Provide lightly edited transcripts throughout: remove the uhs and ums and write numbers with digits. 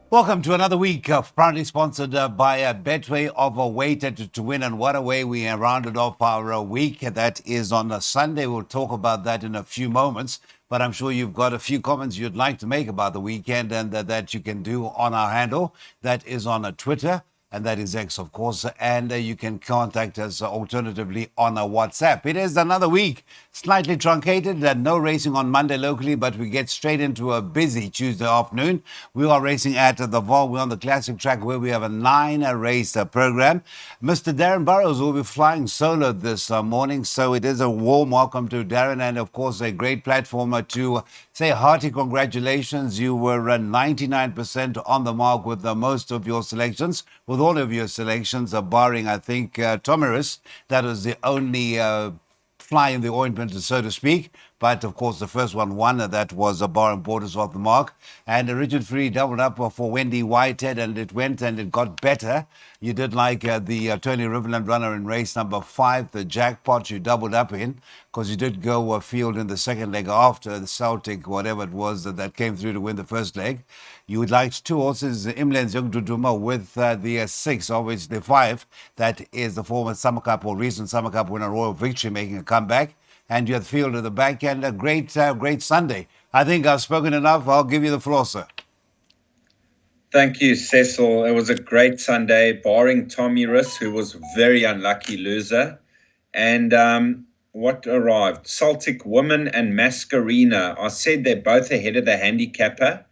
Welcome to another week of proudly sponsored by Betway of a Weighted to Win. And what a way we have rounded off our week. That is on a Sunday. We'll talk about that in a few moments. But I'm sure you've got a few comments you'd like to make about the weekend and that you can do on our handle. That is on Twitter. And that is X, of course. And you can contact us alternatively on a WhatsApp. It is another week, slightly truncated. No racing on Monday locally, but we get straight into a busy Tuesday afternoon. We are racing at the Vaal. We're on the classic track where we have a 9-race program. Mr. Darren Burrows will be flying solo this morning. So it is a warm welcome to Darren. And of course, a great platform to say hearty congratulations. You were 99% on the mark with most of your selections. With all of your selections, barring, I think, Tomiris. That was the only fly in the ointment, so to speak. But of course, the first one won. That was a bar and borders off the mark. And Richard Free doubled up for Wendy Whitehead, and it went and it got better. You did like the Tony Riverland runner in race number 5, the jackpot you doubled up in, because you did go field in the second leg after the Celtic, whatever it was that came through to win the first leg. You would like 2 horses, Imlens Young Duduma with the 6, obviously the 5. That is the former Summer Cup or recent Summer Cup winner Royal Victory making a comeback. And you had field at the back end. A great Sunday. I think I've spoken enough. I'll give you the floor, sir. Thank you, Cecil. It was a great Sunday, barring Tommy Riss, who was very unlucky loser. And what arrived? Celtic Woman and Mascarina. I said they're both ahead of the handicapper.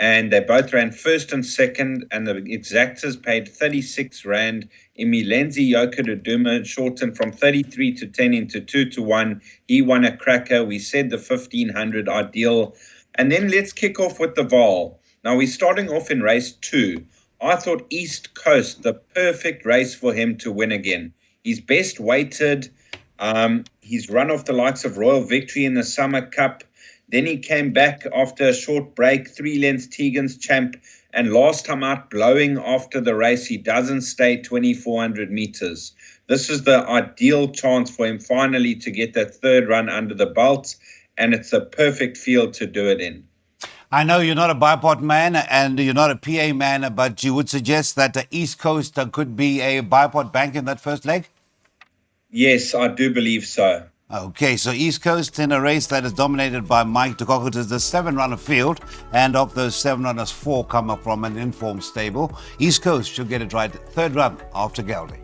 And they both ran first and second, and the exactors paid 36 Rand. Imilenzi Yokoduduma shortened from 33 to 10 into 2 to 1. He won a cracker. We said the 1500 ideal. And then let's kick off with the Vaal. Now we're starting off in race 2. I thought East Coast, the perfect race for him to win again. He's best weighted. He's run off the likes of Royal Victory in the Summer Cup. Then he came back after a short break, 3 lengths Tegan's Champ, and last time out blowing after the race, he doesn't stay 2,400 meters. This is the ideal chance for him finally to get that third run under the belt, and it's a perfect field to do it in. I know you're not a bipod man and you're not a PA man, but you would suggest that the East Coast could be a bipod bank in that first leg? Yes, I do believe so. Okay, so East Coast in a race that is dominated by Mike de Kock. It is the 7-runner field, and of those 7 runners, 4 come up from an informed stable. East Coast should get it right, third run after gelding.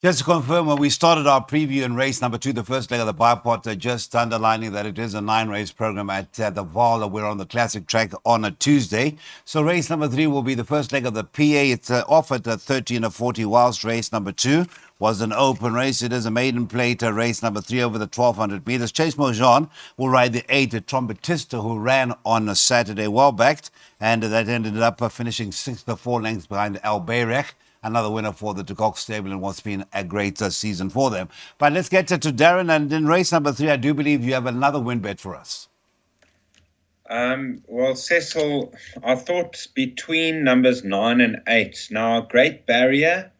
Just to confirm, when we started our preview in race number 2, the first leg of the bipod, just underlining that it is a 9-race program at the Vaal. We're on the classic track on a Tuesday. So race number 3 will be the first leg of the PA. It's off at 13:40, whilst race number 2 was an open race. It is a maiden plate race number 3 over the 1,200 meters. Chase Mojan will ride the 8 Trombetista, who ran on a Saturday, well backed, and that ended up finishing 6th, 4 lengths behind Al Bayrek. Another winner for the de Kock stable, and what's been a great season for them. But let's get to Darren. And in race number 3, I do believe you have another win bet for us. Well, Cecil, I thought between numbers 9 and 8. Now, Great Barrier,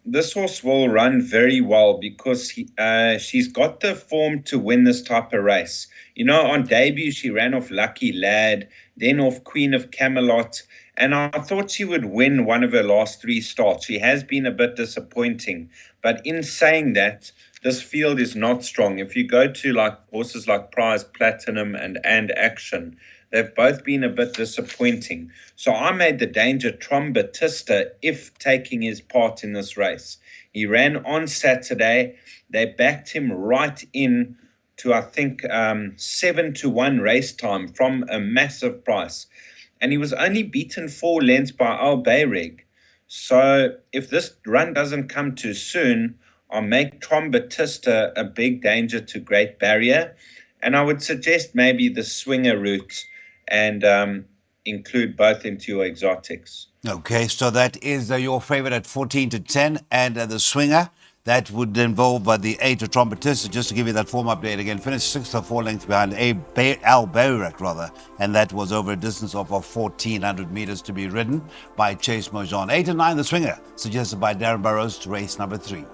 this horse will run very well because she's got the form to win this type of race. You know, on debut, she ran off Lucky Lad, then off Queen of Camelot. And I thought she would win one of her last 3 starts. She has been a bit disappointing. But in saying that, this field is not strong. If you go to like horses like Prize Platinum and Action, they've both been a bit disappointing. So I made the danger Trombetista if taking his part in this race. He ran on Saturday. They backed him right in to, I think, 7-1 race time from a massive price. And he was only beaten 4 lengths by Al Bayreg. So if this run doesn't come too soon, I'll make Trombetista a big danger to Great Barrier. And I would suggest maybe the swinger route and include both into your exotics. Okay, so that is your favorite at 14-10, and the swinger. That would involve the 8 Trombetista. Just to give you that form update again, finished 6th or 4 lengths behind Al Bayrek, rather, and that was over a distance of 1,400 meters to be ridden by Chase Mojan. 8 and 9, the swinger, suggested by Darren Burrows to race number 3.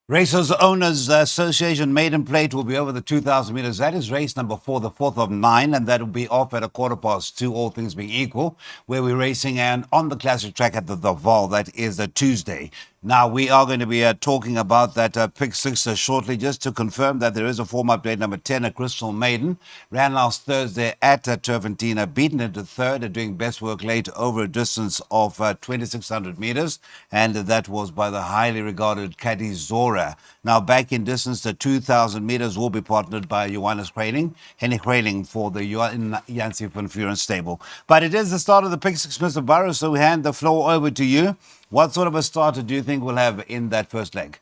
Racers Owners Association maiden plate will be over the 2,000 meters. That is race number 4, the fourth of 9, and that will be off at 2:15, all things being equal, where we're racing and on the classic track at the Vaal. That is a Tuesday. Now, we are going to be talking about that pick six shortly, just to confirm that there is a form update number 10, a Crystal Maiden. Ran last Thursday at Turventina, beaten into third, doing best work late over a distance of 2,600 meters, and that was by the highly regarded Caddy Zora. Now, back in distance, the 2,000 meters will be partnered by Johannes Kreiling, Henny Kreiling for the Yancy van Vuren stable. But it is the start of the pick six, Mr. Burrows, so we hand the floor over to you. What sort of a starter do you think we'll have in that first leg?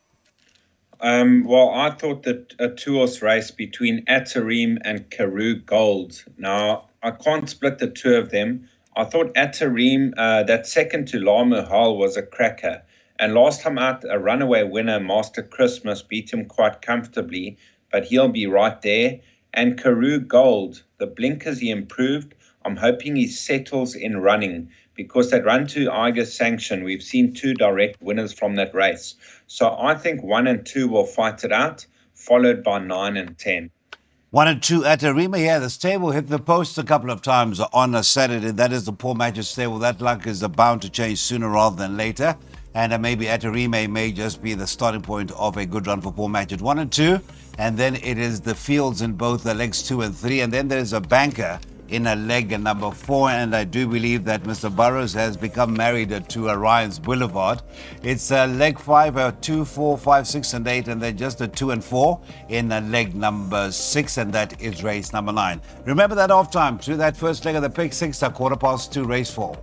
Well, I thought that a two-horse race between Atarim and Karoo Gold. Now, I can't split the two of them. I thought Atarim, that second to Lama Hall, was a cracker. And last time out, a runaway winner, Master Christmas, beat him quite comfortably, but he'll be right there. And Karoo Gold, the blinkers he improved. I'm hoping he settles in running because that run to Eiger Sanction, we've seen two direct winners from that race. So I think 1 and 2 will fight it out, followed by 9 and 10. 1 and 2 at Arima. Yeah, the stable hit the post a couple of times on a Saturday. That is the Paul Matches stable. That luck is bound to change sooner rather than later. And maybe Atarime may just be the starting point of a good run for Paul Matches 1 and 2. And then it is the fields in both legs 2 and 3. And then there's a banker in a leg number 4, and I do believe that Mr. Burrows has become married to Orion's Boulevard. It's leg 5, 2, 4, 5, 6, and 8, and then just a 2 and 4 in leg number 6, and that is race number 9. Remember that off time to that first leg of the pick 6, 2:15, race 4.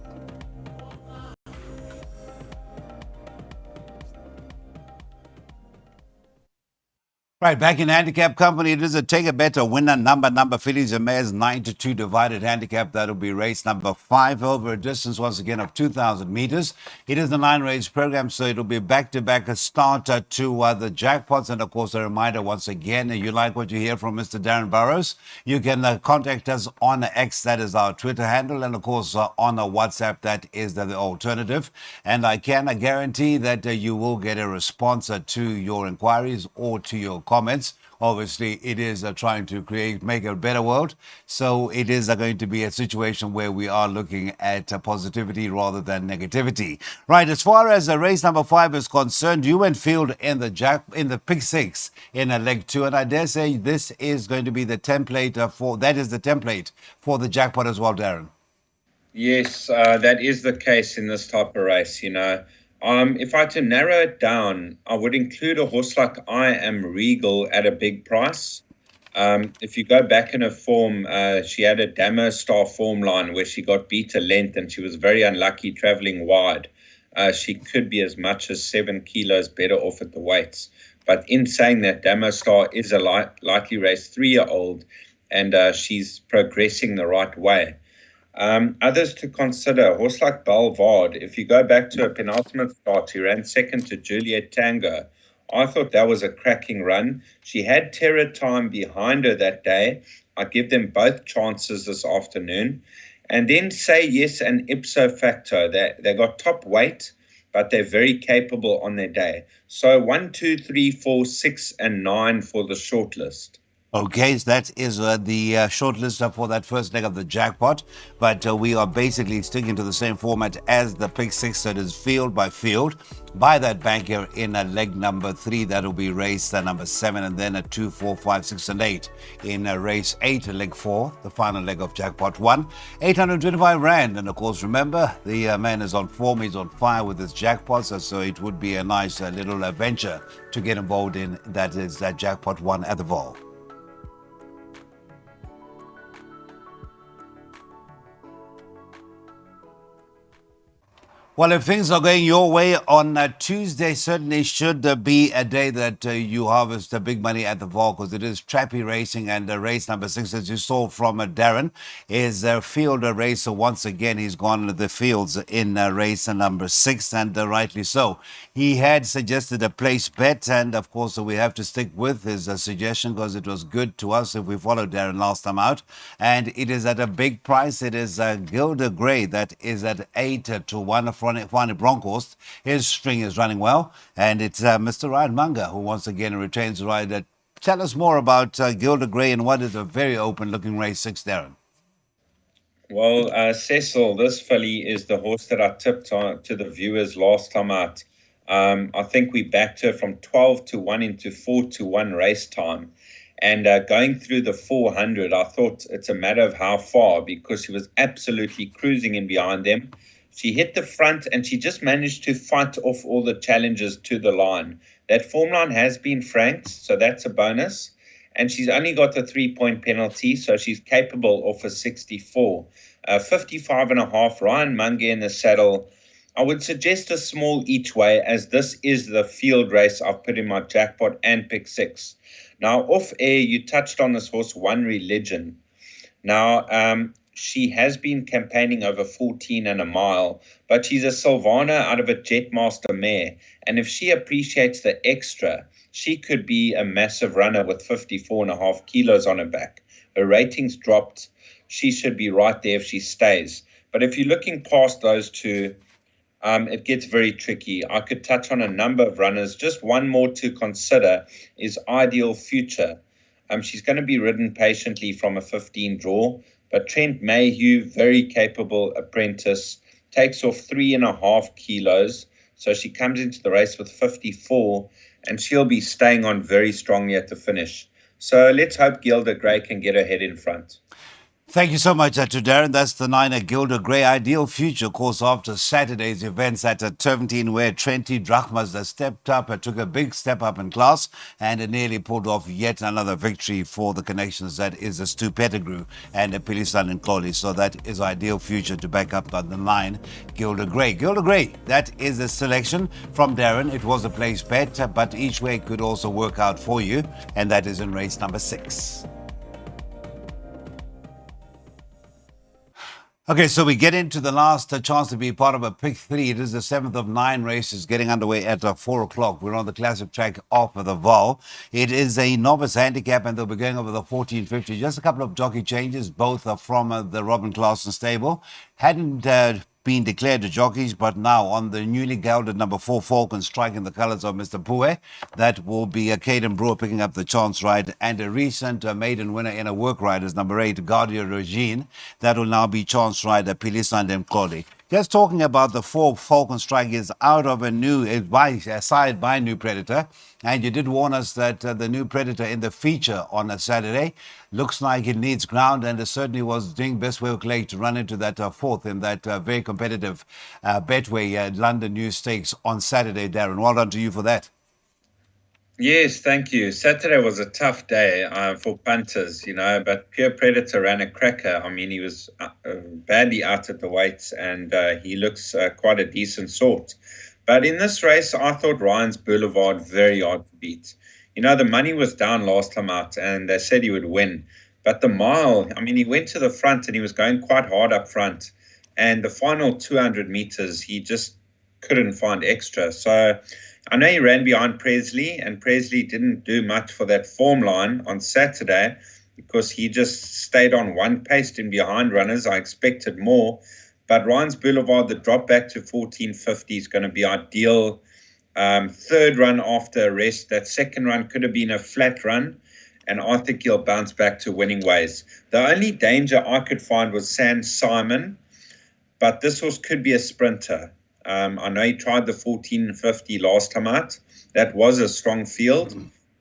Right, back in handicap company, it is a take a better winner number fillies and mares 9 to 2 divided handicap. That'll be race number 5 over a distance once again of 2,000 meters. It is the 9 race program, so it'll be back to back a starter to the jackpots. And of course, a reminder once again, you like what you hear from Mr. Darren Burrows, you can contact us on X, that is our Twitter handle, and of course on WhatsApp, that is the alternative. And I can guarantee that you will get a response to your inquiries or to your comments. Obviously, it is trying to make a better world. So it is going to be a situation where we are looking at positivity rather than negativity. Right, as far as race number 5 is concerned, you went field in the pick 6 in leg 2, and I dare say this is going to be the template for the jackpot as well, Darren. Yes, that is the case in this type of race, you know. If I had to narrow it down, I would include a horse like I Am Regal at a big price. If you go back in her form, she had a Damo Star form line where she got beat a length and she was very unlucky traveling wide. She could be as much as 7 kilos better off at the weights. But in saying that, Damo Star is a lightly raced 3-year-old and she's progressing the right way. Others to consider, a horse like Belvard, if you go back to a penultimate start, he ran second to Juliet Tango. I thought that was a cracking run. She had Terror Time behind her that day. I give them both chances this afternoon. And then Say Yes and Ipso Facto. They got top weight, but they're very capable on their day. So 1, 2, 3, 4, 6, and 9 for the shortlist. Okay, so that is the short list for that first leg of the jackpot. But we are basically sticking to the same format as the pick 6, so it is field by field. By that banker in leg number 3, that'll be race number 7, and then 2, 4, 5, 6, and 8 in race 8, leg 4, the final leg of jackpot 1. 825 Rand. And of course, remember, the man is on form, he's on fire with his jackpots, so it would be a nice little adventure to get involved in. That is that jackpot 1 at the Vaal. Well, if things are going your way on Tuesday, certainly should be a day that you harvest big money at the Vaal, because it is trappy racing, and race number 6, as you saw from Darren, is a field race. So once again, he's gone to the fields in race number 6, and rightly so. He had suggested a place bet, and of course, we have to stick with his suggestion because it was good to us if we followed Darren last time out. And it is at a big price. It is Gilda Gray that is at 8 to 1 from Fani Bronkhorst. His string is running well, and it's Mr. Ryan Munger who once again retains the ride. Tell us more about Gilda Gray and what is a very open-looking race 6, Darren. Well, Cecil, this filly is the horse that I tipped on to the viewers last time out. I think we backed her from 12 to 1 into 4 to 1 race time. And going through the 400, I thought it's a matter of how far, because she was absolutely cruising in behind them. She hit the front and she just managed to fight off all the challenges to the line. That form line has been franked, so that's a bonus. And she's only got a 3-point penalty, so she's capable of a 64. 55 and a half, Ryan Munger in the saddle. I would suggest a small each way, as this is the field race I've put in my jackpot and pick 6. Now, off air, you touched on this horse, One Religion. Now, she has been campaigning over 14 and a mile, but she's a Silvana out of a Jetmaster mare. And if she appreciates the extra, she could be a massive runner with 54 and a half kilos on her back. Her ratings dropped. She should be right there if she stays. But if you're looking past those two, it gets very tricky. I could touch on a number of runners. Just one more to consider is Ideal Future. She's going to be ridden patiently from a 15 draw, but Trent Mayhew, very capable apprentice, takes off 3.5 kilos. So she comes into the race with 54, and she'll be staying on very strongly at the finish. So let's hope Gilda Gray can get her head in front. Thank you so much to Darren. That's the niner Gilda Gray. Ideal Future, of course, after Saturday's events at Turventine, where Trenty Drachmas stepped up, took a big step up in class, and it nearly pulled off yet another victory for the connections. That is a Stu Pettigrew and a Pilistan and Claudia. So that is Ideal Future to back up the 9 Gilda Gray. Gilda Gray, that is the selection from Darren. It was a place bet, but each way could also work out for you, and that is in race number 6. Okay, so we get into the last chance to be part of a pick 3. It is the 7th of 9 races getting underway at 4 o'clock. We're on the classic track off of the vaal. It is a novice handicap, and they'll be going over the 1450. Just a couple of jockey changes, both are from the Robin Clausen stable. Hadn't been declared to jockeys, but now on the newly gelded number 4 Falcon, striking the colours of Mr. Pue. That will be Caden Brewer picking up the chance ride, and a recent maiden winner in a work ride is number 8 Guardia Regine. That will now be chance rider Pilistan Demkoli. Just talking about the 4 Falcon strike is out of a new side by New Predator. And you did warn us that the New Predator in the feature on a Saturday looks like it needs ground, and it certainly was doing best work late to run into that 4th in that very competitive Betway London New Stakes on Saturday, Darren. Well done to you for that. Yes, thank you. Saturday was a tough day for punters, but Pure Predator ran a cracker. I mean, he was badly out at the weights, and he looks quite a decent sort. But in this race, I thought Ryan's Boulevard very hard to beat. The money was down last time out, and they said he would win. But the mile, I mean, he went to the front, and he was going quite hard up front. And the final 200 meters, he just couldn't find extra. So I know he ran behind Presley, and Presley didn't do much for that form line on Saturday because he just stayed on one pace in behind runners. I expected more. But Ryan's Boulevard, the drop back to 1450 is going to be ideal. Third run after a rest. That second run could have been a flat run, and I think he'll bounce back to winning ways. The only danger I could find was San Simon, but this horse could be a sprinter. I know he tried the 1450 last time out. That was a strong field,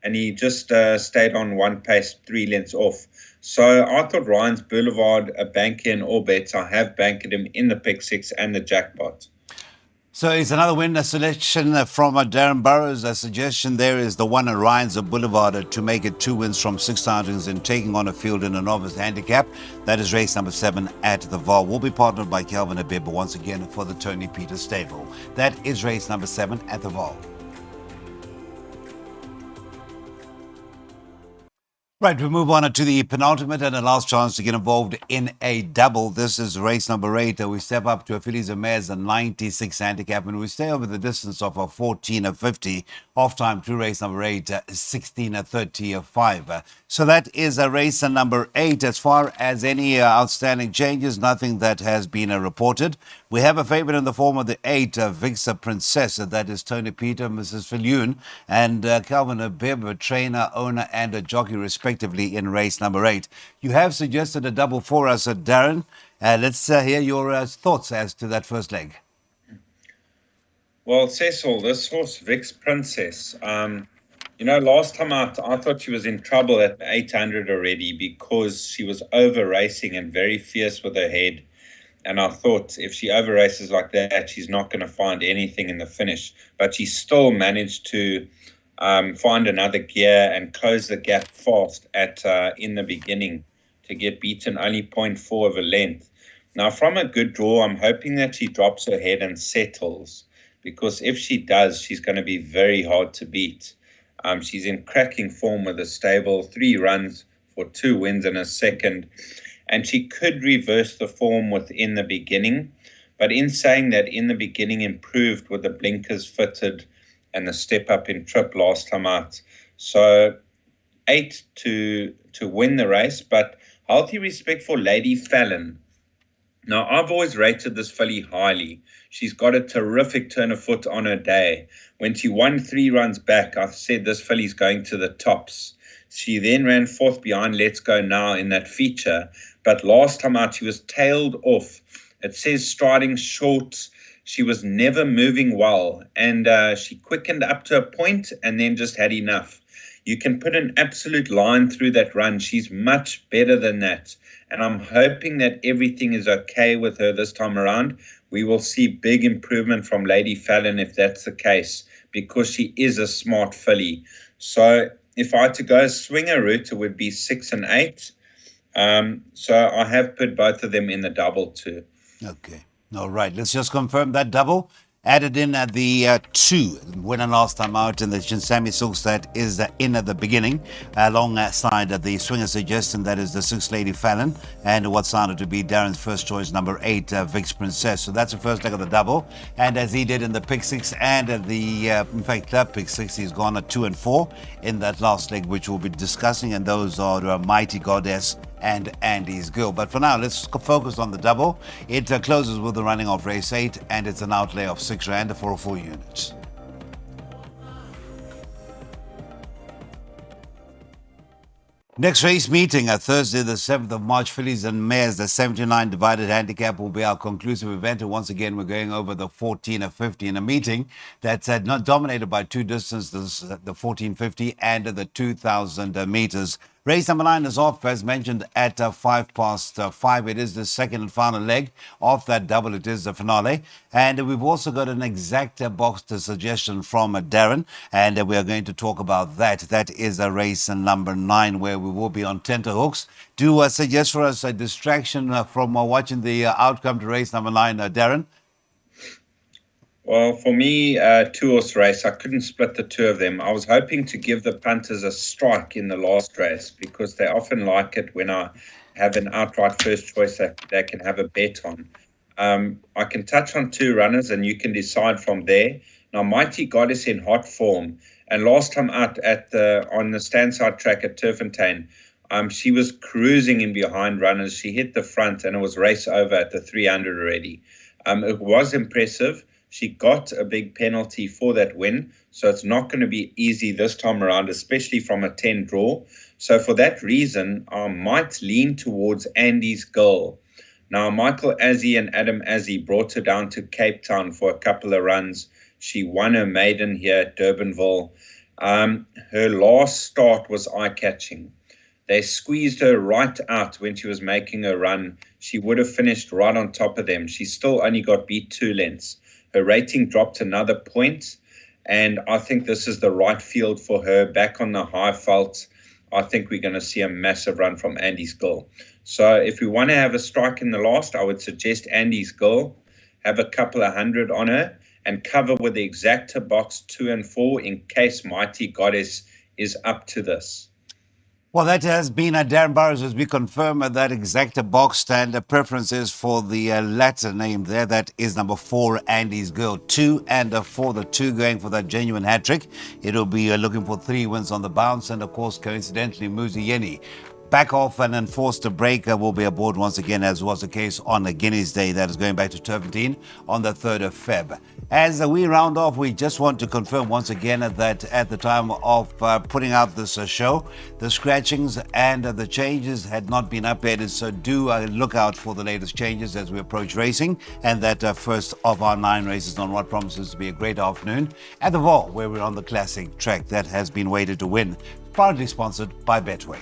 and he just stayed on one pace, 3 lengths off. So I thought Ryan's Boulevard, a banker in all bets. I have banked him in the pick 6 and the jackpot. So it's another win, a selection from Darren Burrows. A suggestion there is the one at Ryan's Boulevard to make it 2 wins from 6 outings and taking on a field in a novice handicap. That is race number 7 at the vaal. We'll be partnered by Kelvin Abeba once again for the Tony Peters stable. That is race number 7 at the vaal. Right, we move on to the penultimate and the last chance to get involved in a double. This is race number 8. We step up to a fillies and mares, a 96 handicap, and we stay over the distance of a 14 or 50. Off time to race number 8, 16 or 30 or 5. So that is a race number 8. As far as any outstanding changes, nothing that has been reported. We have a favorite in the form of the 8, Vixer Princess. That is Tony Peter, Mrs. Fillion, and Calvin Bibb, a trainer, owner, and a jockey, respectively, in race number 8. You have suggested a double for us, Darren. Let's hear your thoughts as to that first leg. Well, Cecil, this horse, Vix Princess, last time out, I thought she was in trouble at 800 already because she was over racing and very fierce with her head. And I thought if she over races like that, she's not going to find anything in the finish. But she still managed to find another gear and close the gap fast at in the beginning to get beaten only 0.4 of a length. Now, from a good draw, I'm hoping that she drops her head and settles, because if she does, she's going to be very hard to beat. She's in cracking form with a stable, 3 runs for 2 wins and a second, and she could reverse the form within the beginning. But in saying that, in the beginning improved with the blinkers fitted and the step up in trip last time out. So 8 to win the race, but healthy respect for Lady Fallon. Now, I've always rated this filly highly. She's got a terrific turn of foot on her day. When she won 3 runs back, I've said this filly's going to the tops. She then ran 4th behind Let's Go Now in that feature, but last time out she was tailed off. It says striding short. She was never moving well, and she quickened up to a point and then just had enough. You can put an absolute line through that run. She's much better than that. And I'm hoping that everything is okay with her this time around. We will see big improvement from Lady Fallon if that's the case, because she is a smart filly. So if I had to go a swinger route, it would be 6 and 8. So I have put both of them in the double too. Okay. All right. Let's just confirm that double. Added in at the 2 winner last time out in the Jinsami Silks, that is in at the beginning, alongside the swinger suggestion, that is the 6 Lady Fallon, and what sounded to be Darren's first choice, number 8, Vix Princess. So that's the first leg of the double. And as he did in the pick 6 and the, in fact, club pick 6, he's gone at 2 and 4 in that last leg, which we'll be discussing, and those are Mighty Goddess and Andy's Girl. But for now, let's focus on the double. It closes with the running of race 8, and it's an outlay of 6 rand for 4 units. Next race meeting, Thursday, the 7th of March, fillies and mares, the 79 divided handicap will be our conclusive event. And once again, we're going over the 14 or 50 in a meeting that's not dominated by 2 distances, the 1450 and the 2000 meters. Race number 9 is off, as mentioned, at 5:05. It is the second and final leg of that double. It is the finale. And we've also got an exact box suggestion from Darren, and we are going to talk about that. That is a race number 9, where we will be on tenterhooks. Do suggest for us a distraction from watching the outcome to race number 9, Darren? Well, for me, 2-horse race, I couldn't split the 2 of them. I was hoping to give the punters a strike in the last race, because they often like it when I have an outright first choice that they can have a bet on. I can touch on 2 runners and you can decide from there. Now, Mighty Goddess in hot form, and last time out on the standside track at Turffontein, she was cruising in behind runners. She hit the front and it was race over at the 300 already. It was impressive. She got a big penalty for that win, so it's not going to be easy this time around, especially from a 10 draw. So for that reason, I might lean towards Andy's Girl. Now, Michael Azzi and Adam Azzi brought her down to Cape Town for a couple of runs. She won her maiden here at Durbanville. Her last start was eye-catching. They squeezed her right out when she was making her run. She would have finished right on top of them. She still only got beat 2 lengths. Her rating dropped another point, and I think this is the right field for her, back on the high felt. I think we're going to see a massive run from Andy's Girl. So if we want to have a strike in the last, I would suggest Andy's Girl, have a couple of hundred on her, and cover with the exacta box 2 and 4 in case Mighty Goddess is up to this. Well, that has been Darren Burrows as we confirm that exact box stand preferences for the latter name there. That is number 4, Andy's Girl. 2 and 4, the 2 going for that genuine hat trick. It'll be looking for 3 wins on the bounce. And of course, coincidentally, Muzi Yeni back off and enforced a break will be aboard once again, as was the case on the Guineas Day. That is going back to Turpentine on the 3rd of Feb. As we round off, we just want to confirm once again that at the time of putting out this show, the scratchings and the changes had not been updated. So do look out for the latest changes as we approach racing. And that first of our 9 races on what promises to be a great afternoon at the Vaal, where we're on the classic track that has been weighted to win, proudly sponsored by Betway.